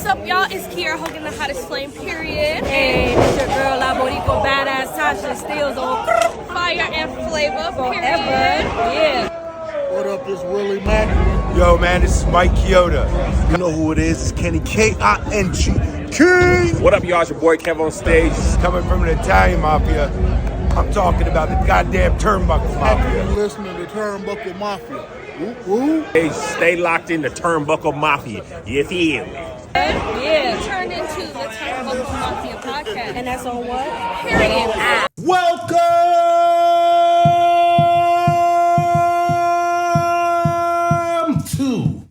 up, y'all? It's Kiara Hogan, the hottest flame, period. Hey, it's your girl, La Boricua Badass Tasha Steals on Fire and flavor, forever. period. Yeah. What up, this Willie Mack? Yo, man, this is Mike Kyoto. You know who it is. It's Kenny K-I-N-G. King! What up, y'all? It's your boy Kev on stage. This is coming from an Italian mafia. I'm talking about the goddamn turnbuckle mafia. You listening to Turnbuckle Mafia. Woo. Hey, stay locked in the Turnbuckle Mafia. You feel me? Yeah. Turned into the Untitled Chapter podcast. And that's on what? Period. Welcome to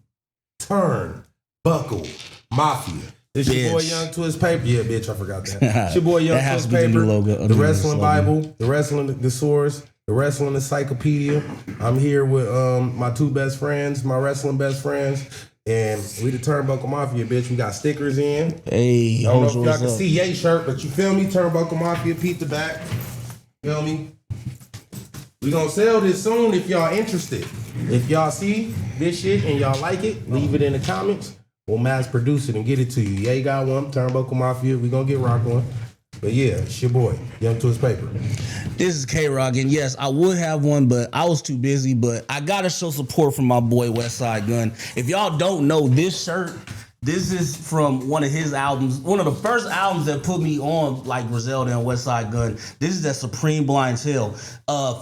Turnbuckle Mafia. It's your boy Young Twist Paper. Yeah, bitch, I forgot that. It's your boy Young Twist Paper. The Wrestling Bible, the Wrestling Thesaurus, the Wrestling Encyclopedia. I'm here with my two best friends, my wrestling best friends. And we the Turnbuckle Mafia, bitch. We got stickers in. Hey, I don't know if y'all can see Ye shirt, but you feel me? Turnbuckle Mafia, peep the back. Feel me? We gonna sell this soon if y'all interested. If y'all see this shit and y'all like it, leave it in the comments. We'll mass produce it and get it to you. Ye got one, Turnbuckle Mafia. We gonna get rock on. But yeah, it's your boy, Young Twist Paper. This is K-Rock, and yes, I would have one, but I was too busy. But I gotta show support from my boy Westside Gunn. If y'all don't know this shirt, this is from one of his albums, one of the first albums that put me on like Griselda and Westside Gunn. This is that Supreme Blind Hill.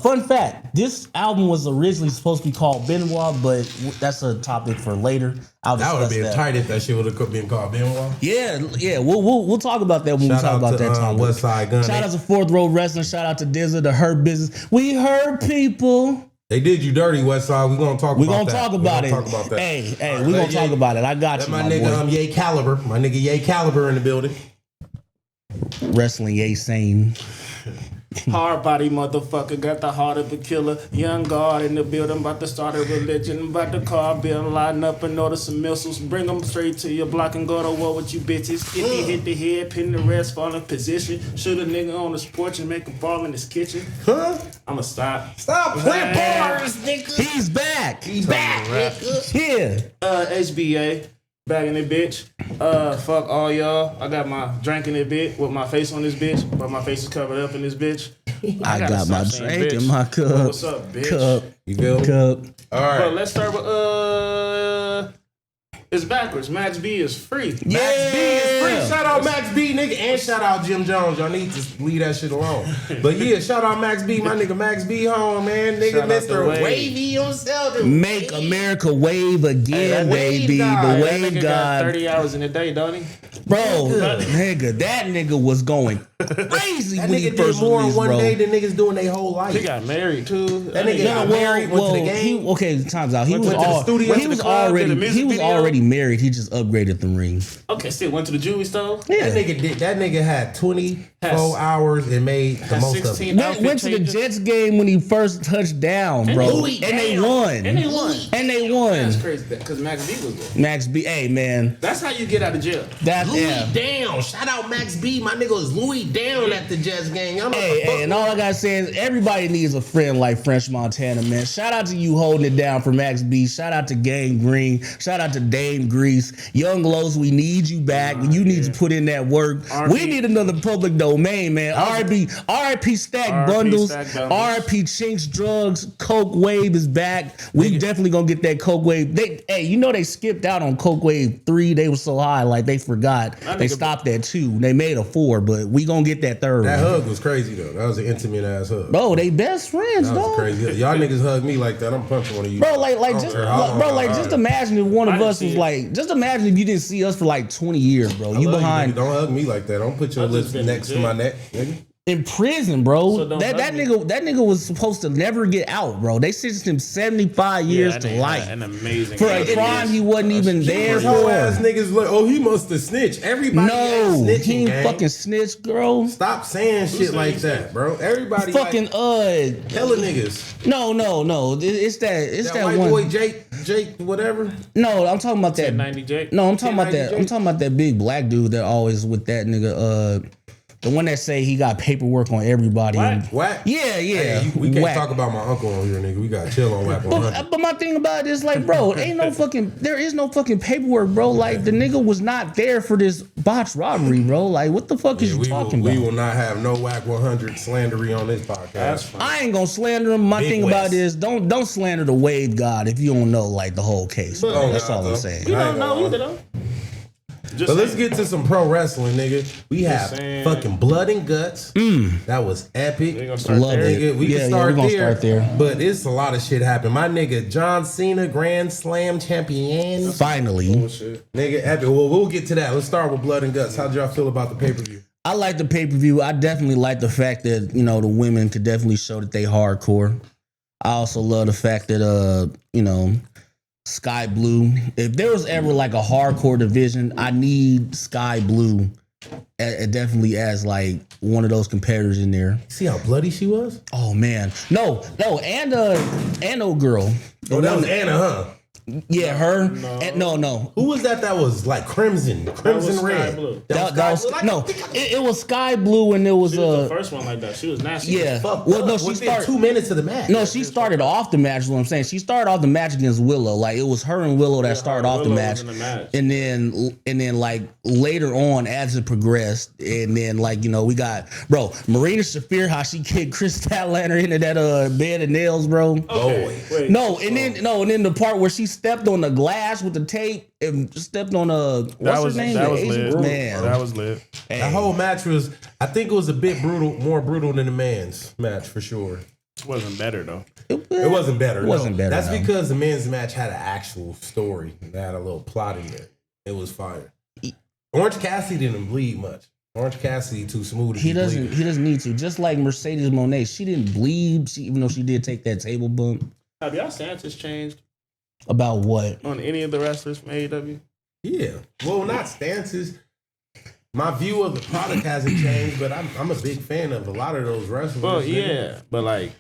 Fun fact: this album was originally supposed to be called Benoit, but that's a topic for later. That would have been tight if that shit would have been called Benoit. Yeah. We'll talk about that when we talk about that time. Westside Gunn. Shout out to Fourth Row Wrestling. Shout out to Dizza, the Hurt Business. We hurt people. They did you dirty, Westside. We're gonna talk about that. We're gonna talk about it. Hey, we're gonna talk about it. I got you, my my nigga, boy. Ye Caliber. My nigga Ye Caliber in the building. Wrestling Ye Sane. Hard body motherfucker, got the heart of a killer. Young guard in the building, about to start a religion. About to car bill, line up and order some missiles. Bring them straight to your block and go to war with you bitches. If he hit the head, pin the rest, fall in position. Shoot a nigga on the porch and make him fall in his kitchen. Huh? I'ma stop. Stop playing bars, nigga. He's back. He's back, nigga. Yeah. HBA. Back in it, bitch. Fuck all y'all. I got my drink in it, bitch, with my face on this bitch, but my face is covered up in this bitch. I got my drink in my cup. What's up, bitch? Cup. You feel me? Cup. All right. But let's start with it's backwards. Max B is free. Max B is free. Shout out Max B, nigga, and shout out Jim Jones. Y'all need to leave that shit alone. But yeah, shout out Max B, my nigga Max B home, man. Nigga, Shout out to Mr. Wave. Wavy himself. Make America wave again, Wave baby. God. The That wave nigga got god. 30 hours in a day, don't he? Bro, nigga, that nigga was going crazy That when he nigga did first more in released, one bro. day than niggas doing their whole life. He got married too. That nigga got married, went to the game. Okay, time's out. He Went was to the all, studio, well, to he the was club, did a already music he was video. already married. He just upgraded the ring. Okay, still went to the jewelry store. Yeah. That nigga had 24 hours and made the Had most of it. 16 Went to the outfit Jets game when he first touched down, bro. And they won. And they won. And they won. That's crazy because Max B was there. Max B, hey man, That's how you get out of jail. that Louis yeah. down. Shout out Max B. My nigga was Louis down at the Jets game. Y'all know what the fuck. Hey, and all I gotta say is everybody needs a friend like French Montana, man. Shout out to you holding it down for Max B. Shout out to Gang Green. Shout out to Dame Grease. Young Lowe's, we need you back. You need to put in that work. We need another public domain, man. RIP Stack Bundles. RIP Chinks Drugs. Coke Wave is back. We definitely gonna get that Coke Wave. They skipped out on Coke Wave 3. They were so high, like they forgot. They stopped at 2. They made a 4, but we gonna get that third That one. hug was crazy though. That was an intimate ass hug. Bro, they best friends, That was dog. crazy. Y'all niggas hug me like that. I'm punching one of you. Bro, just imagine if one of us was like, just imagine if you didn't see us for like 20 years, bro. You behind Don't hug me like that. Don't put your lips next to my neck, nigga. in prison, bro. So don't that hug me. nigga was supposed to never get out, bro. They sentenced him 75 years to life An amazing for a game. crime he wasn't even there These whole ass for. niggas like, oh, he must have snitched. Everybody No, ain't snitching, he ain't gang. fucking snitch, girl. Stop saying shit like that, bro. Everybody Fucking like, hella niggas. No. It's that That white one. boy Jake, whatever. No, I'm talking about that. 1090 Jake. No, I'm talking about 1090 that. Jake. I'm talking about that big black dude that always with that nigga. The one that say he got paperwork on everybody. Whack? Yeah. Hey, we can't Whack. talk about my uncle on here, nigga. We gotta chill on Whack 100. But my thing about it is like, bro, there is no fucking paperwork, bro. Like the nigga was not there for this botched robbery, bro. Like what the fuck is you talking about? We will not have no Whack 100 slandery on this podcast. I ain't gonna slander him. My thing about it is don't slander the wave god if you don't know like the whole case. Bro. That's all I'm saying. You don't know either though. But let's get to some pro wrestling, nigga. We have fucking Blood and Guts. That was epic. We gonna start Love there. it. Nigga, we can we're gonna start there. But it's a lot of shit happened. My nigga John Cena, Grand Slam champion. Finally. Nigga, epic. Well, we'll get to that. Let's start with Blood and Guts. How did y'all feel about the pay-per-view? I like the pay-per-view. I definitely like the fact that, you know, the women could definitely show that they hardcore. I also love the fact that you know, Sky Blue. If there was ever like a hardcore division, I need Sky Blue definitely as like one of those competitors in there. See how bloody she was? Oh man. No, and old girl. Oh, that was Anna, huh? Yeah, her. No. Who was that was like crimson red? It was Sky Blue and it was She was the first one like that. She was nasty. Yeah. Well, no, she started 2 minutes of the match. No, she started off the match. Is what I'm saying. She started off the match against Willow. Like it was her and Willow that started off the match. And then like later on, as it progressed, and then like you know we got Marina Shafir, how she kicked Chris Statlander into that bed of nails, bro. Okay. Wait, and then the part where she stepped on the glass with the tape and stepped on what's her name? That was Asian lit. girl? Man, that was lit. Hey. That whole match was, I think it was a bit more brutal than the man's match for sure. It wasn't better though. It wasn't better. It wasn't better. That's because the men's match had an actual story. They had a little plot in there. It was fire. Orange Cassidy didn't bleed much. Orange Cassidy too smooth. He doesn't need to. Just like Mercedes Moné, she didn't bleed. Even though she did take that table bump. Have y'all stances changed About what? on any of the wrestlers from AEW? Yeah. Well, not stances. My view of the product hasn't changed, but I'm a big fan of a lot of those wrestlers. Well, yeah, but like,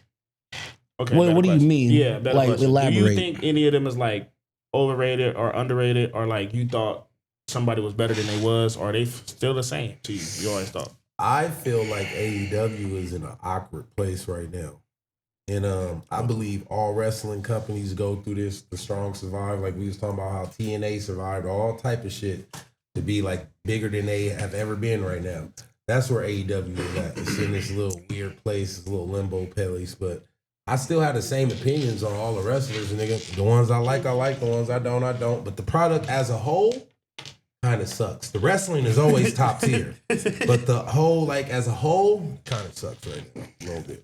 okay. What do you question. mean? Yeah, better Like, question. elaborate. Do you think any of them is like overrated or underrated, or like you thought somebody was better than they was, or are they still the same to you? You always thought. I feel like AEW is in an awkward place right now. And I believe all wrestling companies go through this. The strong survive. Like we was talking about how TNA survived, all type of shit to be like bigger than they have ever been right now. That's where AEW is at. It's in this little weird place, this little limbo place. But I still have the same opinions on all the wrestlers, nigga. The ones I like. The ones I don't. But the product as a whole kind of sucks. The wrestling is always top tier. But the whole, like as a whole, kind of sucks right now. A little bit.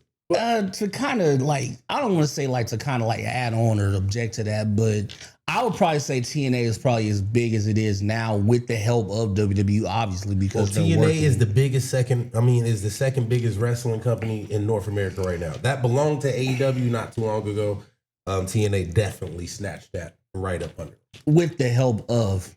To kind of like, I don't want to say like to kind of like add on or object to that, but I would probably say TNA is probably as big as it is now with the help of WWE, obviously, because TNA is the second biggest wrestling company in North America right now. That belonged to AEW not too long ago. TNA definitely snatched that right up under. With the help of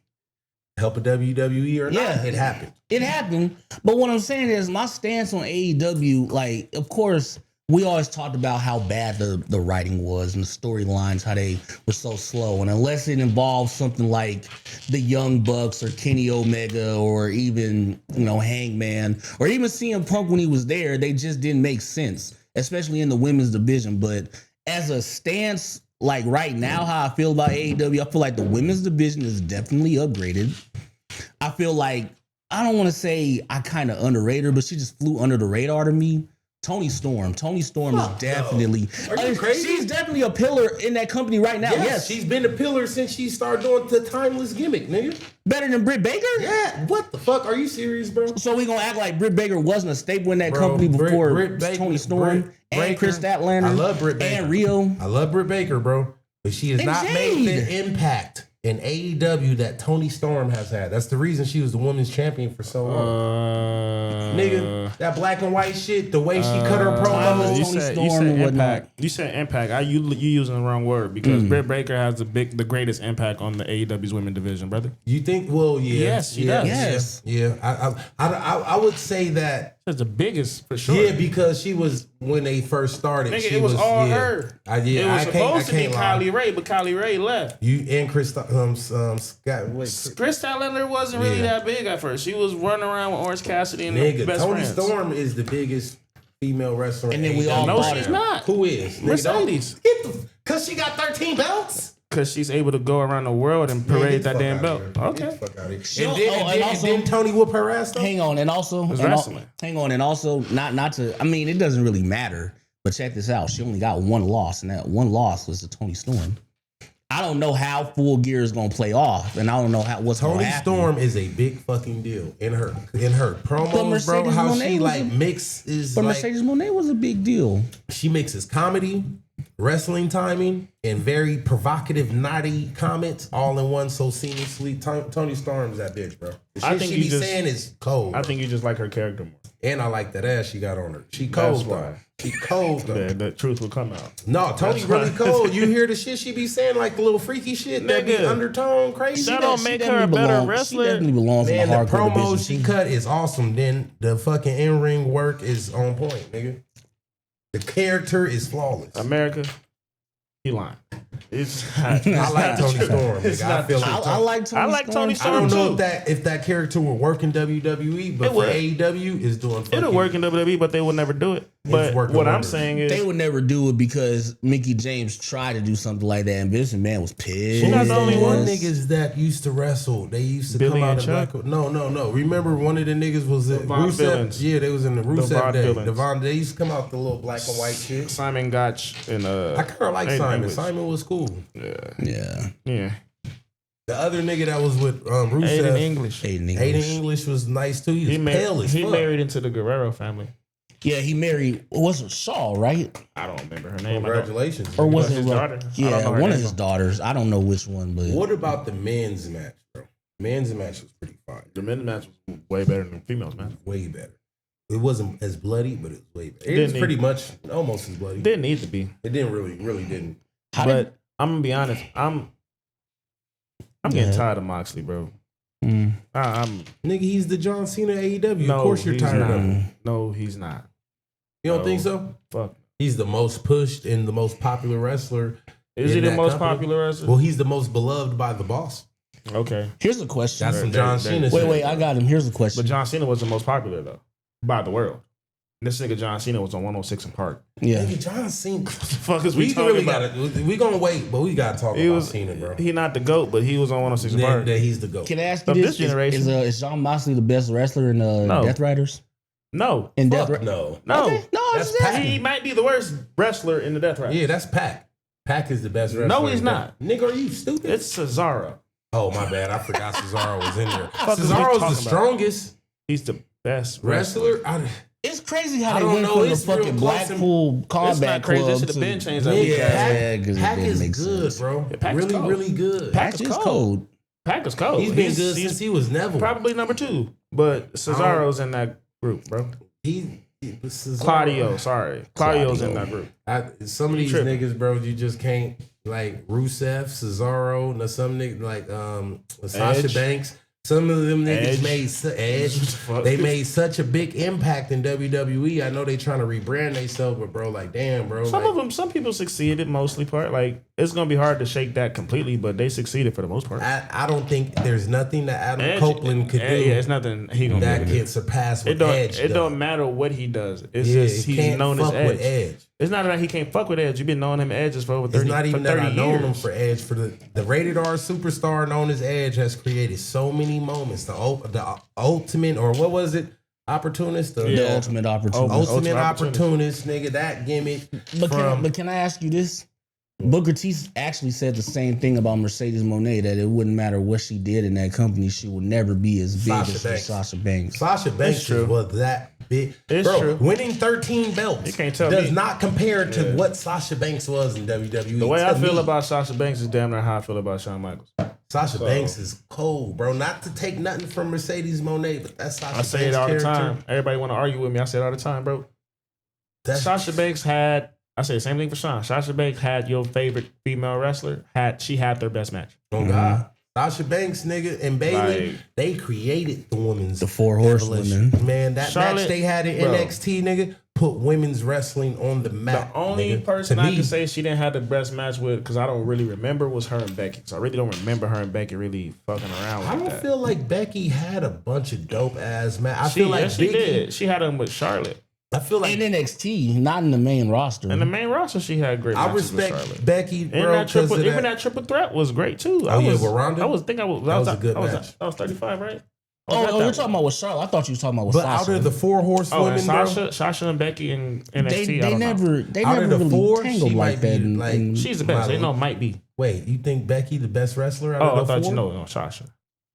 WWE or not, it happened. It happened. But what I'm saying is my stance on AEW, like, of course, we always talked about how bad the writing was and the storylines, how they were so slow. And unless it involves something like the Young Bucks or Kenny Omega or even, Hangman or even CM Punk when he was there, they just didn't make sense, especially in the women's division. But as a stance, like right now, how I feel about AEW, I feel like the women's division is definitely upgraded. I feel like, I don't want to say I kind of underrated her, but she just flew under the radar to me. Toni Storm. Toni Storm is definitely. Are you crazy? She's definitely a pillar in that company right now. Yes. She's been a pillar since she started doing the timeless gimmick, nigga. Better than Britt Baker? Yeah. What the fuck? Are you serious, bro? So we gonna act like Britt Baker wasn't a staple in that company before Toni Storm and Chris Statlander. I love Britt Baker. And Rio. I love Britt Baker, bro. But she has not made the impact in AEW that Toni Storm has had. That's the reason she was the women's champion for so long. Nigga, that black and white shit, the way she cut her promos. You said impact. You said impact. You using the wrong word because Britt Baker has the greatest impact on the AEW's women division, brother. You think? Well, yeah. Yes, she does. Yes. Yeah. I would say that That's the biggest for sure. Yeah, because she was when they first started. Nigga, she it was all yeah. her. Yeah, it was I supposed to be can't lie. Kylie Ray, but Kylie Ray left. You and Chris Scott. Chris Styler wasn't really that big at first. She was running around with Orange Cassidy and the best Tony friends. Storm is the biggest female wrestler. And then we all No, bought she's her. not. Who is? Mercedes. Cause she got 13 belts. Because she's able to go around the world and parade that damn belt. Okay. Get the fuck out of here. She- And then, oh, and also- didn't Tony whoop her ass though? Hang on, and also, wrestling. hang on, and also, not to. I mean, it doesn't really matter. But check this out. She only got one loss, and that one loss was to Tony Storm. I don't know how Full Gear is gonna play off, and I don't know what's Tony gonna happen. Storm is a big fucking deal in her promos, bro. Mercedes How Moné she was like a- mixes, But like Mercedes Moné was a big deal. she mixes comedy, wrestling timing, and very provocative, naughty comments all in one so seamlessly. Tony Storm's that bitch, bro. The shit I think she you be just- saying is cold. I think you just like her character more. And I like that ass she got on her. She cold That's though. why. She cold though. The truth will come out. No, Tony That's really why. cold. You hear the shit she be saying, like the little freaky shit that be Nigga. undertone crazy. That don't She make her a definitely better belongs- wrestler. She definitely belongs in Man, the the hardcore promos division. she cut is awesome. Then the fucking in-ring work is on point, nigga. The character is flawless. America, he lying. It's I like Tony Storm, nigga. I feel like I like Tony. I like Tony I Storm don't know too. if that character would work in WWE, but It for would. AEW is doing fucking, It'll work in WWE, but they would never do it. But working what I'm wonders. saying is, They would never do it because Mickey James tried to do something like that, and Vince McMahon was pissed. She's not the only one. Niggas that used to wrestle. They used to Billy come out and in Chuck? black. No. Remember one of the niggas was Von Rusev. Villains. Yeah, they was in the Rusev day. Vaudevillains. Devon, they used to come out the little black and white shit. Simon Gotch and I kind of like Aiden Simon. English. Simon was cool. Yeah, Yeah, The other nigga that was with Aiden Rusev, English. Aiden Aiden English. English was nice too. He was He, pale as he fuck. married into the Guerrero family. Yeah, he married. Was it Shaw, right? I don't remember her name. Congratulations. Or was His it daughter? I don't Yeah, know her one of name. his daughters. I don't know which one, but What about the men's match, bro? Men's match was pretty fire. The men's match was way better than the females match. Way better. It wasn't as bloody, but it was way better. It Didn't was need- pretty much almost as bloody. Didn't need to be. It didn't really didn't. But I'm gonna be honest. I'm getting tired of Moxley, bro. I'm Nigga, he's the John Cena of AEW. no. Of course you're he's tired not. of him. No, he's not. You don't No. think so? Fuck. He's the most pushed and the most popular wrestler. Is in he the that most company. popular wrestler? Well, he's the most beloved by the boss. Okay, here's a question. That's some John Cena shit. Wait, I got him. Here's a question. but John Cena was the most popular though by the world. This nigga John Cena was on 106 in Park. Yeah, Nigga, John Cena. What the fuck is we We talking really about? gotta. We gonna wait, but we gotta talk He about was Cena, bro. he not the GOAT, but he was on 106 in Then Park. that he's the GOAT. can I ask you Of this? this generation. Is John Moxley the best wrestler in No. Death Riders? No, In Fuck Death no. no, Okay. No, That's it's that. he might be the worst wrestler in the Death Ride. Yeah, that's Pac. Pac is the best wrestler. No, he's in not. that. Nigga, are you stupid? It's Cesaro. Oh my bad, I forgot Cesaro was in there. Fuck is we Cesaro's the talking about? strongest He's the best wrestler. It's crazy how I they don't went know, from the it's real fucking close Blackpool It's Combat not crazy. They Club should have to been changed that. Nigga, week. Yeah, 'cause it Pac didn't is make good, sense. bro. Yeah, Pac is really, cold. really good. Patch is cold. Pac is cold. He's been good since he was Neville. probably number 2, but Cesaro's in that group, bro. Cesaro. Claudio, sorry, Claudio's in that group. Some of these tripping. niggas, bro, you just can't like Rusev, Cesaro, and some niggas like Sasha Edge. Banks. Some of them niggas Edge. made Edge. They made such a big impact in WWE. I know they trying to rebrand themselves, but bro, like damn, bro. Some like, of them, some people succeeded, mostly part. Like it's gonna be hard to shake that completely, but they succeeded for the most part. I don't think there's nothing that Adam Edge- Copeland could do Yeah, it's nothing he gonna that be able to can surpass do. what It don't. Edge It does. don't matter what he does. It's Yeah, just he he's can't known as fuck Edge. with Edge. It's not that he can't fuck with Edge. You've been knowing him Edges for over 30, It's not even for that 30 I known him years. for Edge. For the rated R superstar known as Edge has created so many moments. The ultimate, or what was it? Opportunist. The Yeah. ultimate opportunity. Ultimate Ultimate opportunist, nigga. That gimmick. But can I ask you this? Booker T actually said the same thing about Mercedes Moné, that it wouldn't matter what she did in that company, she would never be as big Sasha as Banks. Sasha Banks. Sasha Banks true. was that big. It's Bro, true. winning 13 belts You can't tell does me. not compare to what Sasha Banks was in WWE. The way To I feel me, about Sasha Banks is damn near how I feel about Shawn Michaels. Sasha Banks is cold, bro. Not to take nothing from Mercedes Moné, but that's Sasha I say Banks' it all the character. time. Everybody want to argue with me. I say it all the time, bro. That's Sasha Banks had. I say the same thing for Shawn. Sasha Banks had your favorite female wrestler. She had their best match. Oh God. Sasha Banks, nigga, and Bailey, Like- they created the women's The four horsewomen. Man, that Charlotte, match they had in bro. NXT, nigga, put women's wrestling on the map. The only nigga. person To I me, can say she didn't have the best match with, because I don't really remember, was her and Becky. So I really don't remember her and Becky really fucking around with I don't that. feel like Becky had a bunch of dope ass match. I feel like she Biggie, did. She had them with Charlotte. I feel like In NXT, not in the main roster. In the main roster, she had great I matches with respect Charlotte. Becky, And bro. that triple, 'cause of even that. that triple threat was great too. Oh, yeah, with Ronda? I was thinking That was a good match. I was 35, right? Oh, you're talking about with Charlotte. I thought you were talking about with But Sasha. out of the four Oh, horsewomen, and Sasha and Becky in NXT. they I don't know. never out never of the really four, tangled she like might that. be in- like in- She's the best. They know might be. Wait, you think Becky the best wrestler out Oh, I of the thought four? you know no, Sasha.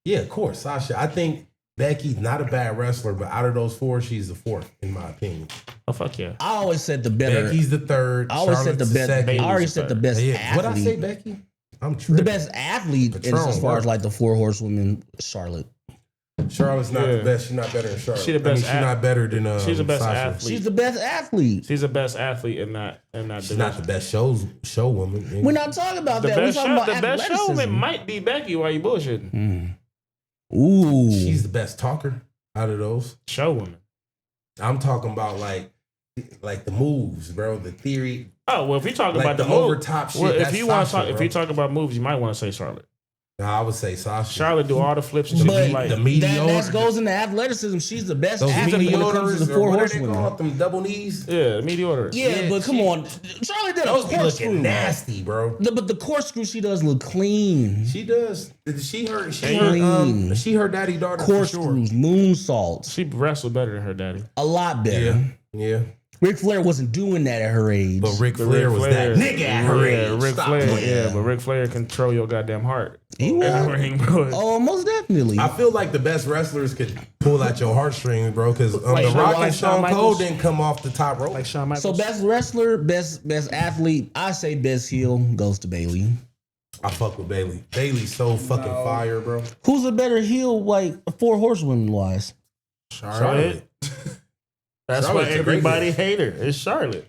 Yeah, of course, Sasha. I think Becky's not a bad wrestler, but out of those four, she's the fourth, in my opinion. Oh fuck yeah. I always said the better. Becky's the third. I always said the Charlotte's best. second. I already said the best Yeah. What I say, athlete. Becky? I'm tripping. The best athlete is Patron, as far bro. as like the four horsewomen. Charlotte. Charlotte's not Yeah. the best. She's not better than Charlotte. She the best She's not better than she's the best Sasha. athlete. She's the best athlete. She's the best athlete in that She's not the best show woman. We're not talking about The that. We're best talking about the best athleticism. showman might be Becky. Why you bullshitting? Ooh, She's the best talker out of those. Showwoman. I'm talking about like the moves, bro. The theory. Oh well, if you talk Like about the move- over-top shit, well, if that's you want to Sasha, talk, if bro. you talk about moves, you might want to say Charlotte. Nah, I would say Sasha. Charlotte do all the flips and shit. but you like the mediocre. that goes into athleticism. She's the best Those athlete when it comes to mediocres, the or four what are they horsewomen. called? Them double knees. yeah, mediocre. Yeah, but come on, Charlotte did a Those be corkscrew. looking nasty, bro. But the corkscrew she does look clean. She does. She hurt. Clean. She her daddy daughter for sure. Corkscrews, moonsaults, She wrestled better than her daddy. a lot better. Yeah, yeah. Ric Flair wasn't doing that at her age. But Ric Flair was that nigga at her Yeah, age. Ric Stop Flair. playing. Yeah, but Ric Flair control your goddamn heart. He was. In the ring, bro. Oh, most definitely. I feel like the best wrestlers could pull out your heartstrings, bro. Because The Rock like and Shawn Stone Michaels? Cold didn't come off the top rope. Like Shawn Michaels. So best wrestler, best athlete. I say best heel goes to Bailey. I fuck with Bailey. Bailey's so fucking fire, bro. Who's a better heel, like four horsewomen wise? Charlotte. That's Charlotte's why a great everybody girl. hate her. It's Charlotte.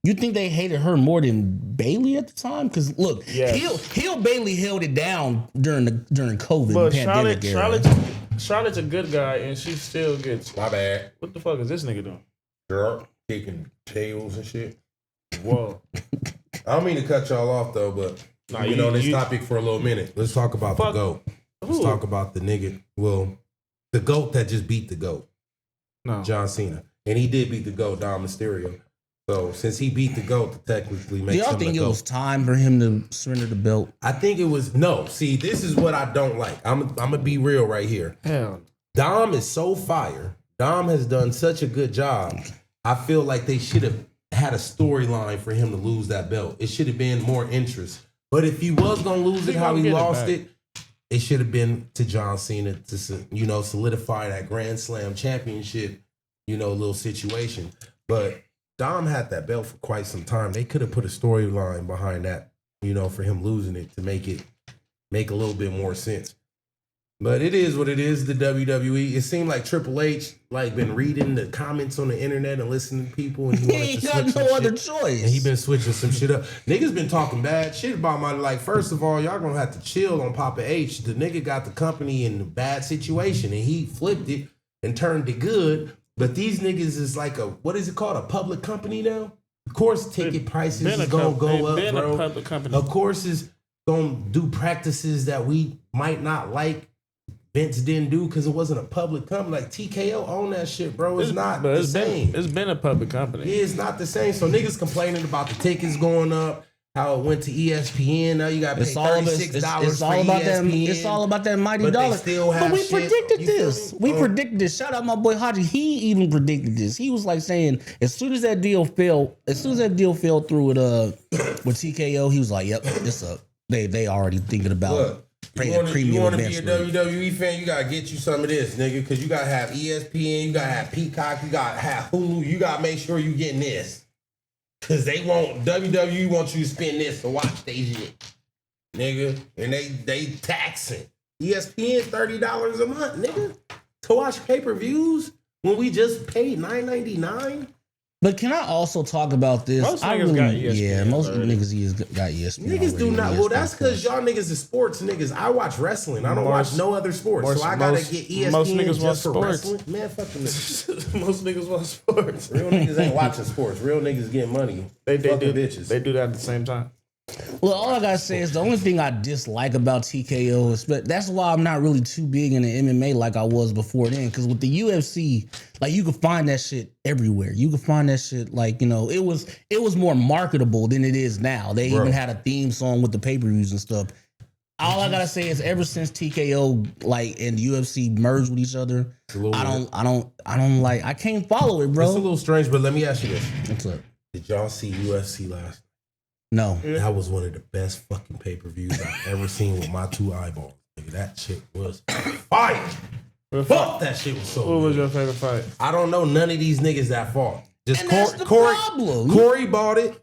You think they hated her more than Bailey at the time? Because look, Yes. heel Bailey held it down during COVID But pandemic era. Charlotte's a good guy, and she still gets. My bad. What the fuck is this nigga doing? Girl, kicking tails and shit. Whoa. I don't mean to cut y'all off though, but Nah, you know this you- topic for a little minute. Let's talk about the Fuck. GOAT. Let's Who? talk about the nigga. Well, the GOAT that just beat the GOAT, No. John Cena. And he did beat the GOAT, Dom Mysterio. So since he beat the GOAT, that technically Do makes y'all him think the it GOAT. was time for him to surrender the belt? I think it was no. See, this is what I don't like. I'm gonna be real right here. Hell. Dom is so fire. Dom has done such a good job. I feel like they should have had a storyline for him to lose that belt. It should have been more interest. But if he was gonna lose it, He how gonna he get it lost back. it should have been to John Cena to solidify that Grand Slam championship, little situation. But Dom had that belt for quite some time. They could have put a storyline behind that, for him losing it to make a little bit more sense. But it is what it is, the WWE. It seemed like Triple H been reading the comments on the internet and listening to people, and he He wanted ain't to got switch no some other shit. choice. And he been switching some shit up. Niggas been talking bad shit about my first of all, y'all gonna have to chill on Papa H. The nigga got the company in a bad situation and he flipped it and turned it good. But these niggas is like what is it called? A public company now? Of course ticket prices is gonna go up, been bro. a public company. Of course is gonna do practices that we might not like. Vince didn't do because it wasn't a public company. Like TKO own that shit, bro. It's not But the same. It's been a public company. Yeah, it's not the same. So niggas complaining about the tickets going up, how it went to ESPN. Now you got to pay It's all, of $36 it's for all about that. ESPN. It's all about that mighty But they dollar. still have But we shit. predicted You feel this. me? We predicted this. Shout out my boy Haji. He even predicted this. He was like saying, as soon as that deal fell through with TKO, he was like, "Yep, it's up." They already thinking about Look, paying you a premium want to events. be a WWE fan, you gotta get you some of this, nigga, because you gotta have ESPN, you gotta have Peacock, you gotta have Hulu, you gotta make sure you getting this, because WWE wants you to spend this to watch they shit, nigga, and they taxing ESPN $30 a month, nigga, to watch pay-per-views when we just paid $9.99. But can I also talk about this? Most niggas got ESPN most already. niggas got ESPN. Niggas do already, not. Well, ESPN that's because y'all niggas is sports niggas. I watch wrestling. I don't watch no other sports. So I gotta get ESPN most niggas just watch for sports. wrestling. Man, fuck them niggas. Most niggas watch sports. Real niggas ain't watching sports. Real niggas getting money. They Fucking do bitches. They do that at the same time. Well, all I gotta say is the only thing I dislike about TKO is, but that's why I'm not really too big in the MMA like I was before then. Because with the UFC, like you can find that shit everywhere. You can find that shit like it was more marketable than it is now. They even had a theme song with the pay-per-views and stuff. All I gotta say is ever since TKO and the UFC merged with each other, I can't follow it, bro. It's a little strange, but let me ask you this: What's up? did y'all see UFC last? No. That was one of the best fucking pay-per-views I've ever seen with my two eyeballs. Nigga, that shit was fire. Fuck, that shit was so What was good. your favorite fight? I don't know none of these niggas that fought. Just And that's the problem. Corey bought it.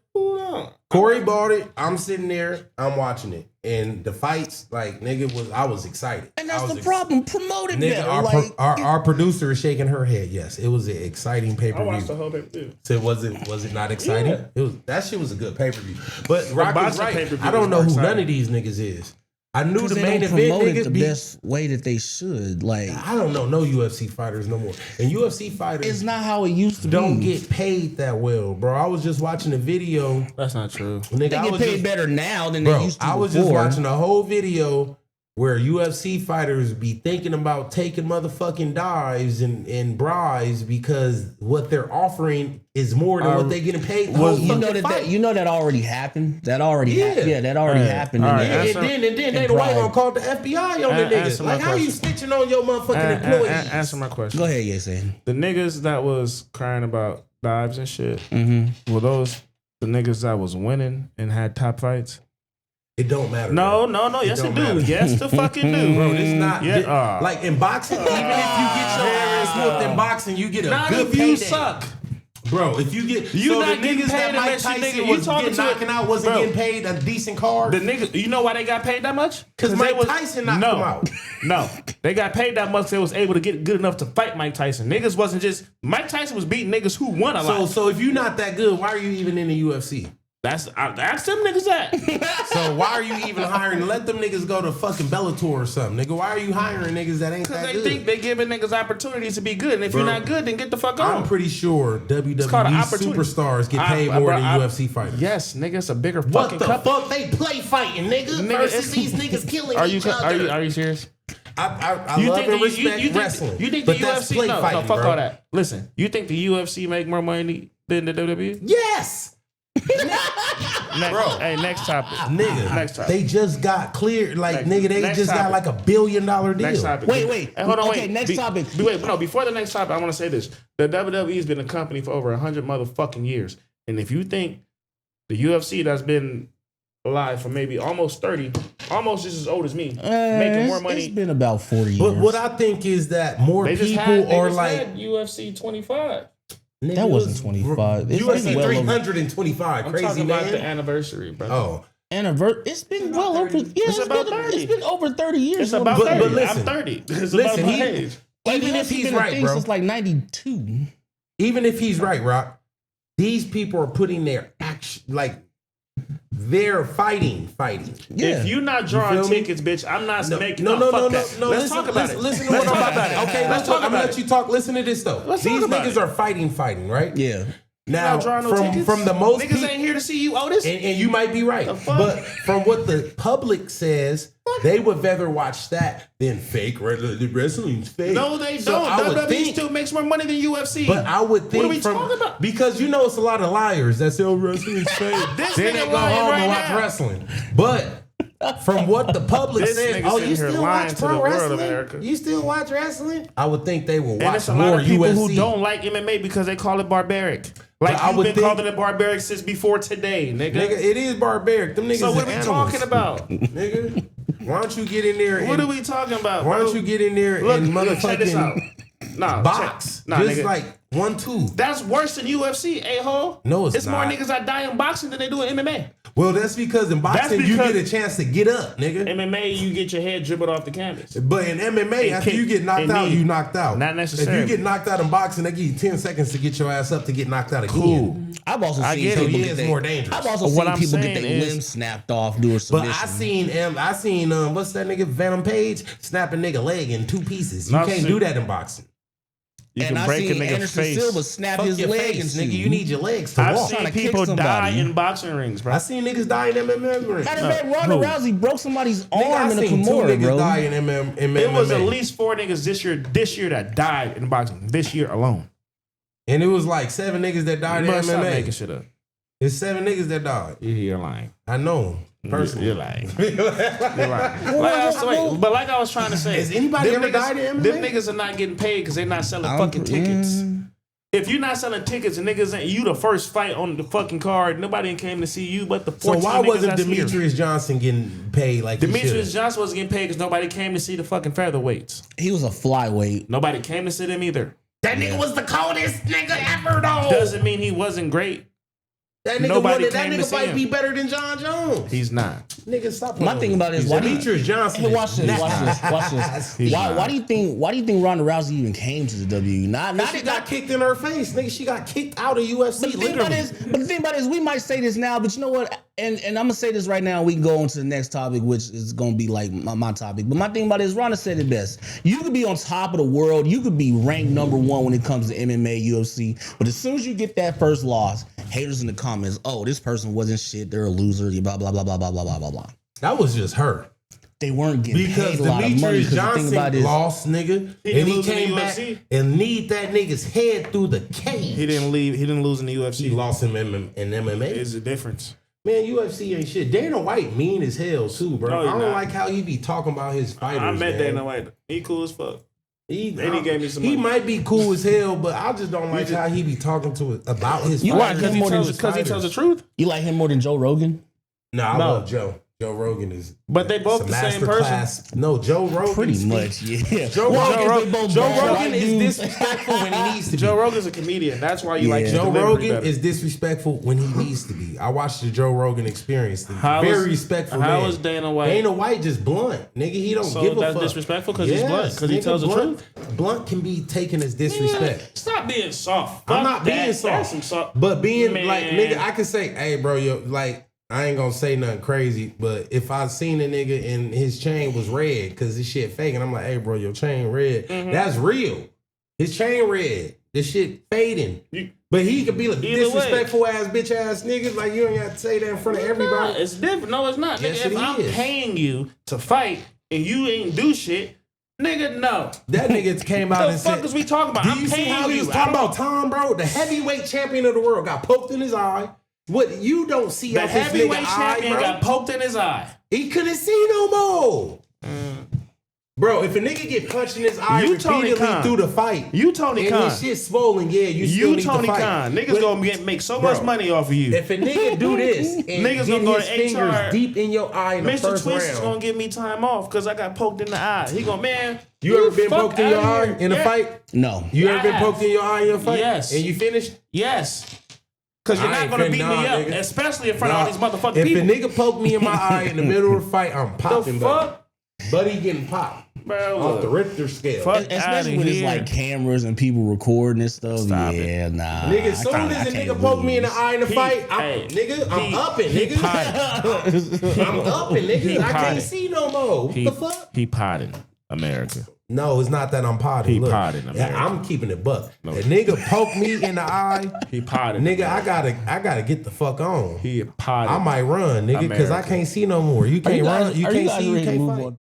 Corey bought it. I'm sitting there. I'm watching it. And the fights, I was excited. And that's I was the problem. Promote it Nigga, better. our producer is shaking her head. Yes, it was an exciting pay per I view. watched the whole pay-per-view. So was it not exciting? Yeah. It was. That shit was a good pay per view. But Rock is boxing right. pay-per-view I don't was know more who exciting. none of these niggas is. I knew the they main don't event promote it niggas the be. best way that they should. Like, I don't know no UFC fighters no more. And UFC fighters it's not how it used to don't be. get paid that well, bro. I was just watching a video. That's not true. Nigga, They I get was paid just- better now than Bro, they used to I was before. just watching a whole video where UFC fighters be thinking about taking motherfucking dives and bribes because what they're offering is more than what they getting paid. The whole You know fucking fight. that already happened. That already that already happened. All And right, they- And then they the one gonna call the FBI on the niggas. Answer my Like, how you question. snitching on your motherfucking employees? Answer my question. Go ahead, Yasin. The niggas that was crying about dives and shit, Mm-hmm. were those the niggas that was winning and had top fights? It don't matter. No, bro. yes don't it do. matter. Yes the fucking do. Bro, this not Yeah, like in boxing. Even if you get your ass whooped in boxing, you get a Not good if you payday. suck. Bro, if you get You so not the getting niggas that paid Mike unless you Tyson nigga- you was talking getting to- knocking out wasn't Bro. getting paid a decent card. The niggas, you know why they got paid that much? Because they Mike Tyson knocked them out. No, they got paid that much. They was able to get good enough to fight Mike Tyson. Niggas wasn't just Mike Tyson was beating niggas who won a lot. So if you're not that good, why are you even in the UFC? That's them niggas that. So why are you even hiring? Let them niggas go to fucking Bellator or something, nigga. Why are you hiring niggas that ain't Because that they good? think they giving niggas opportunities to be good, and if Bro, you're not good, then get the fuck I'm on. pretty sure called an WWE opportunity. superstars get paid more than UFC fighters. Yes, nigga, it's a bigger What fucking the cup. fuck? They play fighting, nigga, Nigga, versus it's- these niggas killing Are you each other. are you serious? I You love think and the- respect you think- wrestling. You think but the that's UFC? play No, fighting, fuck bro. all that. Listen, you think the UFC make more money than the WWE? Yes, Bro, hey, next topic, nigga. Next topic. They just got cleared. Like, Next- nigga, they next just got topic. like $1 billion deal. Next topic. Wait. Hey, hold on, Okay, wait. next topic. Before the next topic, I want to say this. The WWE's been a company for over 100 motherfucking years. And if you think the UFC that's been alive for maybe almost 30, almost just as old as me, making more It's money. been about 40 years. But what I think is that more They just people had, they are just like, had UFC 25. nigga, That wasn't it 25. It's UFC been well over- 325. I'm Crazy talking about the man. anniversary, bro. Oh, It's been well over. Yeah, It's about 30. It's been over 30 years. It's about But 30. listen. I'm 30. It's Listen, about my he- age. even if he's right, bro. Since like 92. Even if he's right, Rock, these people are putting their action, like, they're fighting. Yeah. If you're not You drawing feel me? tickets, bitch, I'm not making No. fuck that. Let's Let's talk about it. Listen to what I'm about it. Okay, Let's talk I'm gonna about let you talk. Listen to this though. Let's These talk about niggas it. are fighting, right? Yeah. Now, Not drawing no tickets. from the most niggas people, ain't here to see you, Otis. and you might be right, The fuck? but from what the public says, they would rather watch that than fake wrestling's fake. No, they So don't. I would WWE think, still makes more money than UFC. but I would think What are we from talking about? because you know it's a lot of liars that say wrestling's fake. This Then nigga they go lying home right and watch now. wrestling, but. From what the public This says, nigga oh, sitting you here still lying watch to the pro world, wrestling? America. You still watch wrestling? I would think they will and watch it's a more lot of people UFC. who don't like MMA because they call it barbaric. Like But I you've would been think- calling it barbaric since before today, nigga. Nigga, it is barbaric. Them niggas So what is are we animals. talking about? Nigga, why don't you get in there and What are we talking about? why bro? don't you get in there Look, and check this out. motherfucking Nah, box? Nah, Just nigga. like 1-2. That's worse than UFC, a-hole. No, it's It's more not. niggas that die in boxing than they do in MMA. Well, that's because in boxing you because- get a chance to get up, nigga. MMA, you get your head dribbled off the canvas. But in MMA, And after kick you get knocked and out, knee. you knocked out. Not necessarily. If you get knocked out in boxing, they give you 10 seconds to get your ass up to get knocked out again. Cool. I've also I seen get it. people Yeah, get it's their- more dangerous. I've also But what seen I'm people get saying their is- limbs snapped off doing But submission. I seen what's that nigga Venom Page snap a nigga leg in 2 pieces. You Not can't see- do that in boxing. You and can I break a seen nigga's Anderson face. Silva snap Fuck his your leg face, into nigga. You need your legs to I've walk. seen trying to kick people die somebody. in boxing rings, bro. I seen niggas die in MMA rings. Matter of fact, Ronda Who? Rousey broke somebody's Nigga, arm I in a seen 2 Kimura, niggas bro. die in MMA. It was at least 4 niggas this year that died in boxing this year alone. And it was like 7 niggas that died in Bro, stop MMA. making shit up. It's 7 niggas that died. You're lying. I know them personally. You're lying. You're lying. But like I was trying to say, Has anybody them ever died in MMA? Them niggas are not getting paid because they're not selling fucking tickets. If you're not selling tickets and niggas ain't you the first fight on the fucking card, nobody came to see you but the 14 So why niggas wasn't that's here. Demetrius Johnson getting paid like he Demetrius should've? Johnson wasn't getting paid because nobody came to see the fucking featherweights. He was a flyweight. Nobody came to see them either. That nigga was the coldest nigga ever, though. Doesn't mean he wasn't great. That nigga, Nobody that came to nigga see might him. be better than John Jones. He's not. Nigga, stop. My thing about it is why do you- Demetrius Johnson. Hey, watch is this. nasty. Watch this. Watch this. He's Why not. do you think Ronda Rousey even came to the WWE? Not She got kicked in her face, nigga. She got kicked out of UFC. But the thing about it is, we might say this now, but you know what? And I'm gonna say this right now. We can go on to the next topic, which is gonna be like my topic. But my thing about it is, Ronda said it best. You could be on top of the world. You could be ranked #1 when it comes to MMA, UFC. But as soon as you get that first loss, haters in the comments, oh, this person wasn't shit. They're a loser. Blah blah blah blah blah blah blah blah blah. That was just her. They weren't getting Because paid a lot of money. Demetrius 'Cause the thing about Johnson it is, lost, nigga, He and didn't he lose in the came back UFC? and need that nigga's head through the cage. He didn't leave. He didn't lose in the UFC. He lost him in MMA. Is a difference. Man, UFC ain't shit. Dana White mean as hell too, bro. No, I he don't not. like how he be talking about his fighters. I met man. Dana White. He cool as fuck. And he gave me some He money. might be cool as hell, but I just don't like how he be talking to about his. You fighters. like him more than his Because he tells the truth. you like him more than Joe Rogan? No, I No. love Joe. Joe Rogan is. But they both it's a the same master person. class. No, Joe Rogan. Pretty much, yeah. Joe Well, Rogan, I guess they both Joe bald Rogan white is dudes. disrespectful when he needs to be. Joe Rogan's a comedian. That's why you like his Joe delivery Rogan better. is disrespectful when he needs to be. I watched the Joe Rogan Experience. How Very is- respectful how man. is Dana White? Dana White just blunt, nigga. He don't So give a that's fuck. disrespectful 'cause he's blunt, 'cause he nigga, tells the blunt, Blunt can be taken as disrespect. Stop being soft. I'm Fuck not that. being That's soft, some soft. but being Man. like nigga, I can say, hey, bro, yo, like I ain't gonna say nothing crazy, but if I seen a nigga and his chain was red because his shit fake, and I'm like, hey, bro, your chain red, that's real. His chain red, this shit fading. But he could be like Either disrespectful ass bitch ass niggas. Like you ain't got to say that in front of Nah, everybody. it's different. No, it's not. Yes, Nigga, if it I'm is. paying you to fight and you ain't do shit, nigga, no. That nigga came out The and fuck said, is we talking about? Do I'm you see paying how he you. was I talking don't- about Tom, bro? The heavyweight champion of the world got poked in his eye. What you don't see The out this heavyweight nigga eye, champion bro? got poked in his eye. He couldn't see no more. Bro, if a nigga get punched in his eye You Tony repeatedly Khan. through the fight, You Tony and Khan. his shit swollen, yeah, you still You need Tony to fight. Khan. Niggas But- gonna make so Bro, much money off of you. If a nigga do this and Niggas get gonna go his to fingers HR. deep in your eye in the Mr. first Twist is round, gonna give me time off because I got poked in the eye. He gonna, man. you ever been fuck poked in your outta eye here. in a Yeah. fight? No. You ever been Yes. poked in your eye in a fight? Yes. And you finished? Yes. Because you're I not ain't gonna finna- beat nah, me up, nigga. especially in front Nah, of all these motherfucking if people. a nigga poke me in my eye in the middle of a fight, I'm the popping, fuck? buddy getting popped Bro, off the look. Richter scale. Fuck Especially outta when it's here. like cameras and people recording and stuff. Stop it. Yeah, nah. Nigga, as soon I as a can't nigga poke me in the lose. eye in the He- fight, I'm he- upping, he nigga. I'm upping, nigga. He I can't potted. see no more. What He, the fuck? he potted America. No, it's not that I'm potting. He Look, potted, America. I'm keeping it buck. No. A nigga poke me in the eye, He potted. nigga. I gotta get the fuck on. He potted. I might run, nigga, because I America. can't see no more. You Are you can't guys, run. You are can't you guys see. You ready to can't move fight. on?